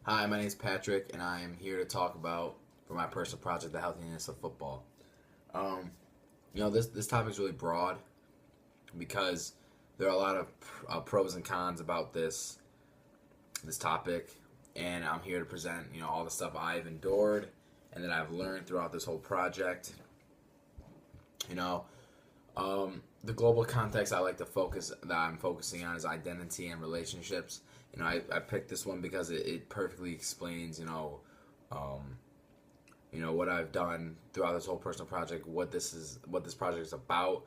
Hi, my name is Patrick, and I am here to talk about, for my personal project, the healthiness of football. Um, this topic is really broad because there are a lot of pros and cons about this topic, and I'm here to present all the stuff I've endured and that I've learned throughout this whole project. You know, the global context I like to focus that I'm focusing on is identity and relationships. I picked this one because it perfectly explains um, what I've done throughout this whole personal project, what this project is about.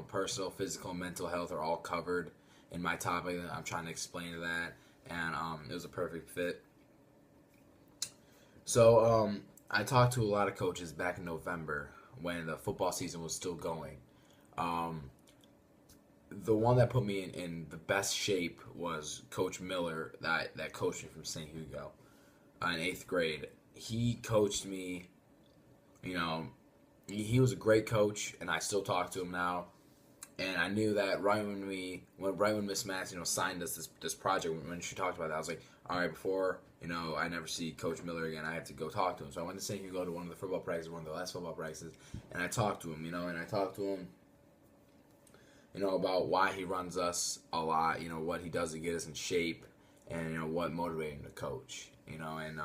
Personal, physical, and mental health are all covered in my topic. I'm trying to explain that, and it was a perfect fit. So I talked to a lot of coaches back in November when the football season was still going. Um, the one that put me in the best shape was Coach Miller that coached me from St. Hugo in eighth grade. He coached me. You know, he was a great coach, and I still talk to him now. And I knew that right when Miss Max signed us this project, when she talked about that, I was like, all right, before I never see Coach Miller again, I have to go talk to him. So I went to St. Hugo to one of the football practices, one of the last football practices, and I talked to him. And I talked to him about why he runs us a lot, what he does to get us in shape, and what motivated him to coach, and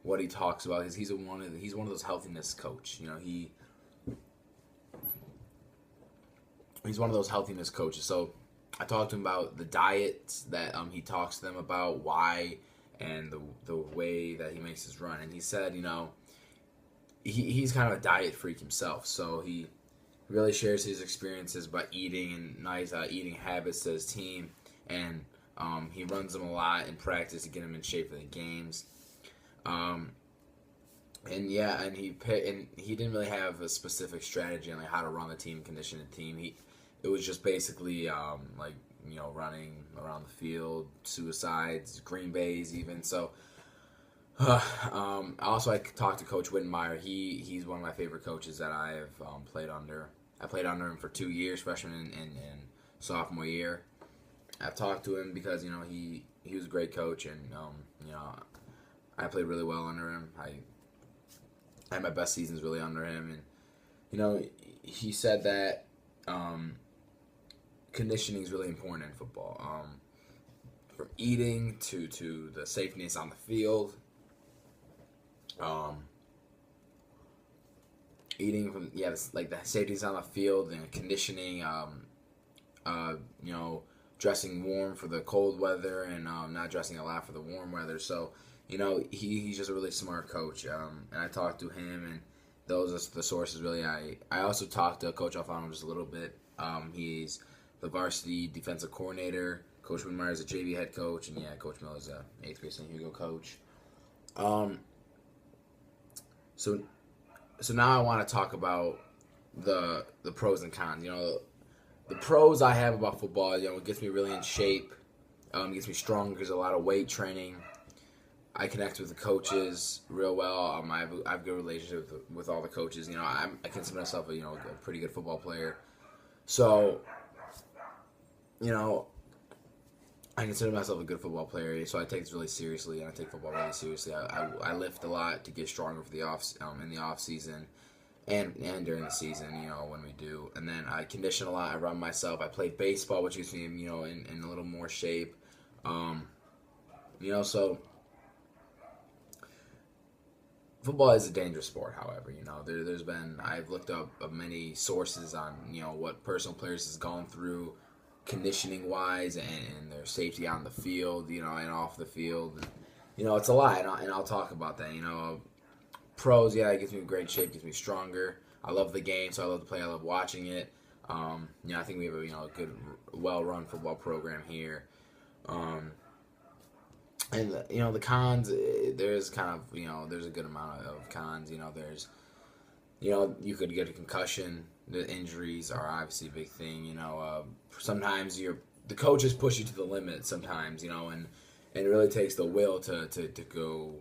what he talks about is he's one of those healthiness coach, he's one of those healthiness coaches. So I talked to him about the diets that he talks to them about, why, and the way that he makes his run, and he said he's kind of a diet freak himself, so he really shares his experiences by eating and nice eating habits to his team, and he runs them a lot in practice to get them in shape for the games. Um, and he didn't really have a specific strategy on like how to run the team, condition the team. It was just basically running around the field, suicides, green bays even. So also I talked to Coach Wittenmeyer. He's one of my favorite coaches that I have played under. I played under him for 2 years, freshman and sophomore year. I've talked to him because he was a great coach, and I played really well under him. I had my best seasons really under him, and he said that conditioning is really important in football. From eating to the safeness on the field. Eating from like the safeties on the field and conditioning. Uh, you know, Dressing warm for the cold weather and not dressing a lot for the warm weather. So he's just a really smart coach. And I talked to him, and those are the sources really. I also talked to Coach Alfano just a little bit. He's the varsity defensive coordinator. Coach Winmeyer is a JV head coach, and Coach Miller is a eighth grade St. Hugo coach. Um, so so now I want to talk about the pros and cons. The pros I have about football, it gets me really in shape. Gets me strong because a lot of weight training. I connect with the coaches real well. I have a good relationship with all the coaches. I consider myself a pretty good football player. So you know I consider myself a good football player. So I take this really seriously, and I take football really seriously. I lift a lot to get stronger for the in the off season. And during the season, when we do. And then I condition a lot. I run myself. I play baseball, which keeps me, in a little more shape. So football is a dangerous sport, however. I've looked up many sources on, what personal players has gone through conditioning wise and their safety on the field, and off the field. And, it's a lot, and I'll talk about that. Pros, it gets me in great shape, gets me stronger. I love the game, so I love to play. I love watching it. I think we have a good, well-run football program here. And the cons, there's kind of there's a good amount of cons. There's you could get a concussion. The injuries are obviously a big thing. Sometimes the coaches push you to the limit. Sometimes and it really takes the will to go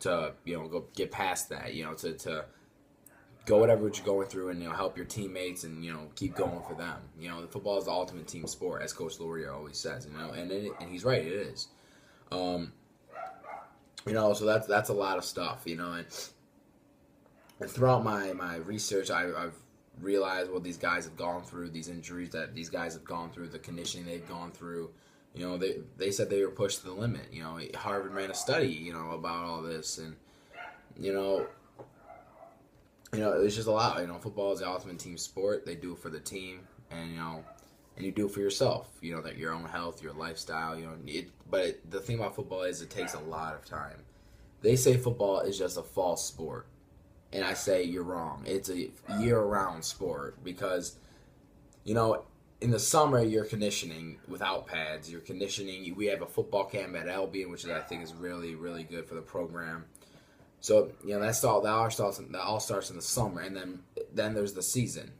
go get past that, to go whatever you're going through and help your teammates and keep going for them. The football is the ultimate team sport, as Coach Loria always says. And he's right, it is. So that's a lot of stuff, and throughout my research, I've realized what these guys have gone through, these injuries that these guys have gone through, the conditioning they've gone through. They said they were pushed to the limit. Harvard ran a study, about all this, and you know, it's just a lot. Football is the ultimate team sport. They do it for the team, and you do it for yourself. That your own health, your lifestyle. But the thing about football is it takes a lot of time. They say football is just a fall sport, and I say you're wrong. It's a year-round sport because, in the summer you're conditioning without pads. You're conditioning. We have a football camp at Albion, which I think is really, really good for the program. So that all starts in the summer, and then there's the season,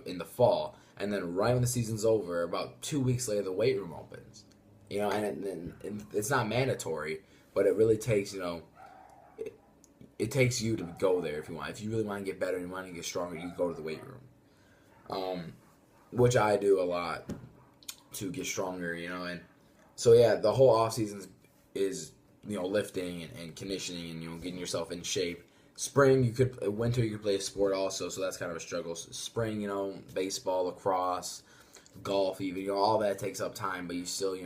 in the fall, and then right when the season's over, about 2 weeks later, the weight room opens. And it's not mandatory, but it really takes it takes you to go there if you want. If you really want to get better and you want to get stronger, you go to the weight room, which I do a lot to get stronger. And so yeah, the whole off season is lifting and conditioning and getting yourself in shape. Winter you could play a sport also, so that's kind of a struggle. Spring, baseball, lacrosse, golf, even all that takes up time, but you still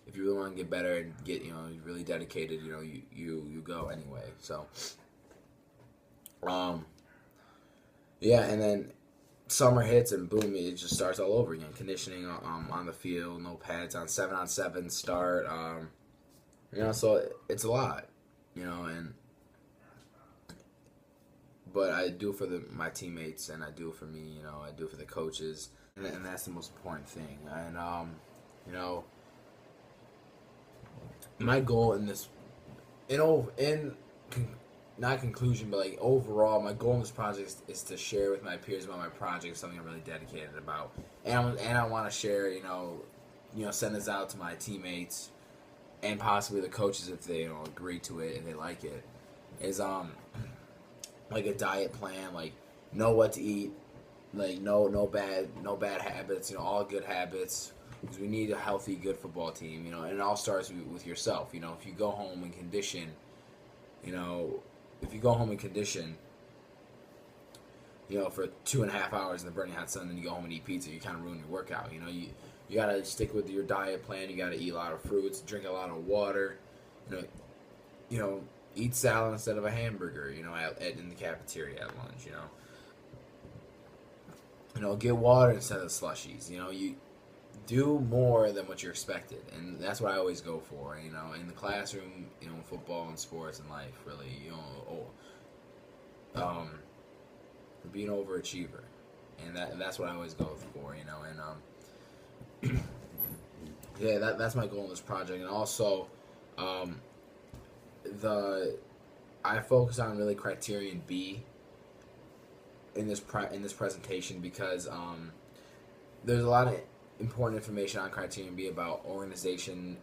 if you really want to get better and get really dedicated, you go anyway. So yeah, and then summer hits and boom, it just starts all over again. Conditioning on the field, no pads, on 7-on-7 start. So it's a lot, but I do it for my teammates, and I do it for me, I do it for the coaches, and that's the most important thing. And my goal in this, not conclusion, but like overall, my goal in this project is to share with my peers about my project, something I'm really dedicated about, and I want to share, send this out to my teammates and possibly the coaches if they agree to it and they like it, is like a diet plan, like know what to eat, like no bad habits, all good habits, because we need a healthy, good football team, and it all starts with yourself. If you go home and condition, for 2.5 hours in the burning hot sun, then you go home and eat pizza, you kind of ruin your workout. You gotta stick with your diet plan. You gotta eat a lot of fruits, drink a lot of water. Eat salad instead of a hamburger. In the cafeteria at lunch. Get water instead of slushies. You do more than what you're expected, and that's what I always go for. In the classroom, football and sports and life, really. Be an overachiever, and that's what I always go for. Yeah, that's my goal in this project, and also, I focus on really criterion B in this presentation because there's a lot of important information on criterion B about organization,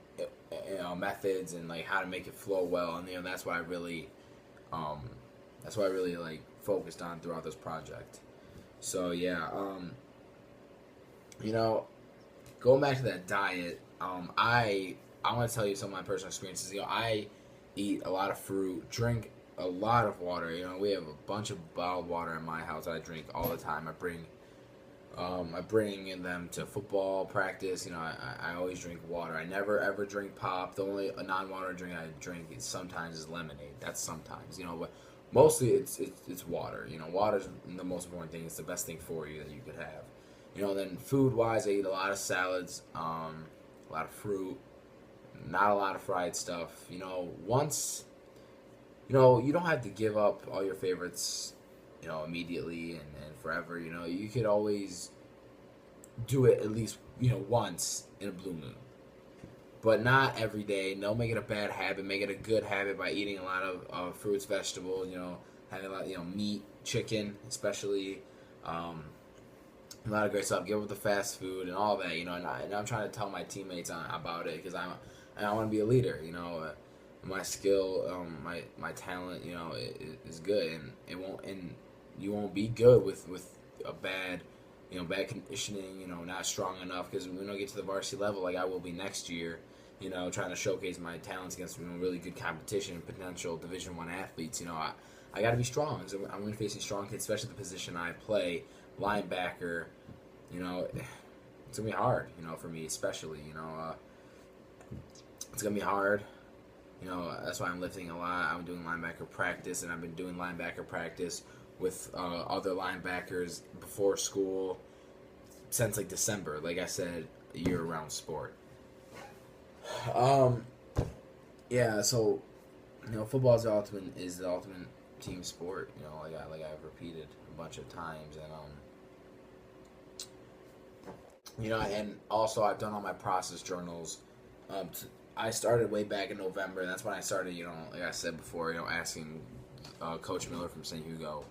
methods, and like how to make it flow well, and that's what I really like focused on throughout this project. So yeah, going back to that diet, I want to tell you some of my personal experiences. I eat a lot of fruit, drink a lot of water. We have a bunch of bottled water in my house that I drink all the time. I bring in them to football practice. I always drink water. I never ever drink pop. The only non-water drink I drink sometimes is lemonade. That's sometimes, but mostly it's water. Water's the most important thing. It's the best thing for you that you could have. Then food-wise, I eat a lot of salads, a lot of fruit, not a lot of fried stuff. Once, you don't have to give up all your favorites, immediately and forever. You could always do it at least, once in a blue moon. But not every day. Don't make it a bad habit. Make it a good habit by eating a lot of fruits, vegetables, having a lot, meat, chicken, especially, a lot of great stuff. Give up the fast food and all that, and I'm trying to tell my teammates about it because I want to be a leader. My skill, my talent, is good, and you won't be good with a bad, bad conditioning, not strong enough. Because when I get to the varsity level, like I will be next year, trying to showcase my talents against really good competition and potential Division I athletes. I got to be strong. So I'm going to face these strong kids, especially the position I play, linebacker. It's going to be hard, for me especially. It's going to be hard. That's why I'm lifting a lot. I'm doing linebacker practice, and I've been doing linebacker practice with other linebackers before school since like December. Like I said, year-round sport. Yeah. So, football is the ultimate team sport. Like I've repeated a bunch of times, and also I've done all my process journals. I started way back in November, and that's when I started, like I said before, asking Coach Miller from St. Hugo.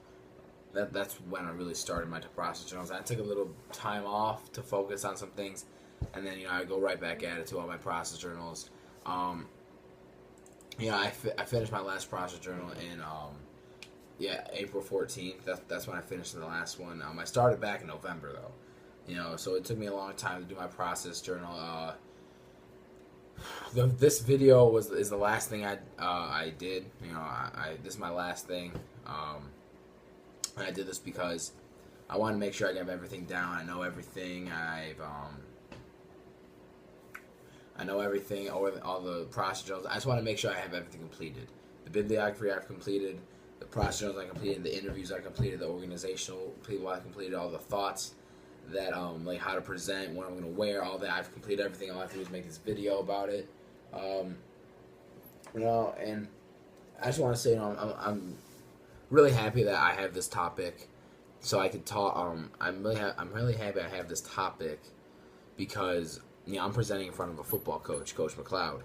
That's when I really started my process journals. I took a little time off to focus on some things, and then, I go right back at it to all my process journals. I finished my last process journal in, April 14th. That's when I finished the last one. I started back in November, though. So it took me a long time to do my process journal. This video is the last thing I did. This is my last thing. And I did this because I want to make sure I have everything down. I know everything. I know everything. All the process journals. I just want to make sure I have everything completed. The bibliography I've completed. The process journals I completed. The interviews I completed. The organizational people I completed. All the thoughts that like how to present, what I'm gonna wear, all that. I've completed everything. All I have to do is make this video about it. And I just want to say, I'm really happy that I have this topic, so I could talk. I'm really happy I have this topic because I'm presenting in front of a football coach, Coach McLeod.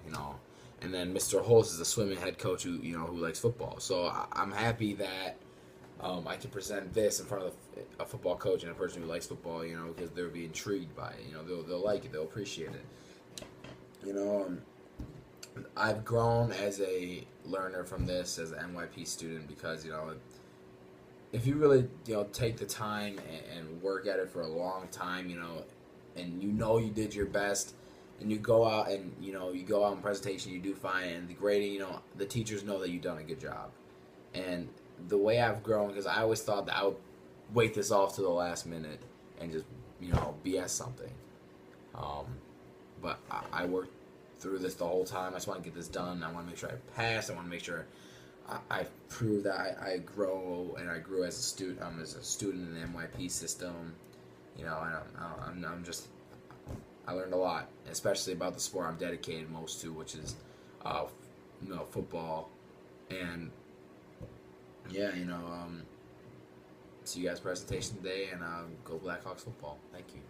And then Mr. Holst is a swimming head coach who likes football. So I'm happy that I can present this in front of a football coach and a person who likes football, because they'll be intrigued by it. They'll like it. They'll appreciate it. I've grown as a learner from this, as an MYP student, because, if you really, take the time and work at it for a long time, and you did your best, and you go out and, you go out in presentation, you do fine, and the grading, the teachers know that you've done a good job. And the way I've grown, because I always thought that I would wait this off to the last minute and just, BS something. But I worked through this the whole time. I just want to get this done. I want to make sure I pass. I want to make sure I prove that I grow, and I grew as a student. As a student in the MYP system. I learned a lot, especially about the sport I'm dedicated most to, which is, football. And see you guys' presentation today, and go Blackhawks football. Thank you.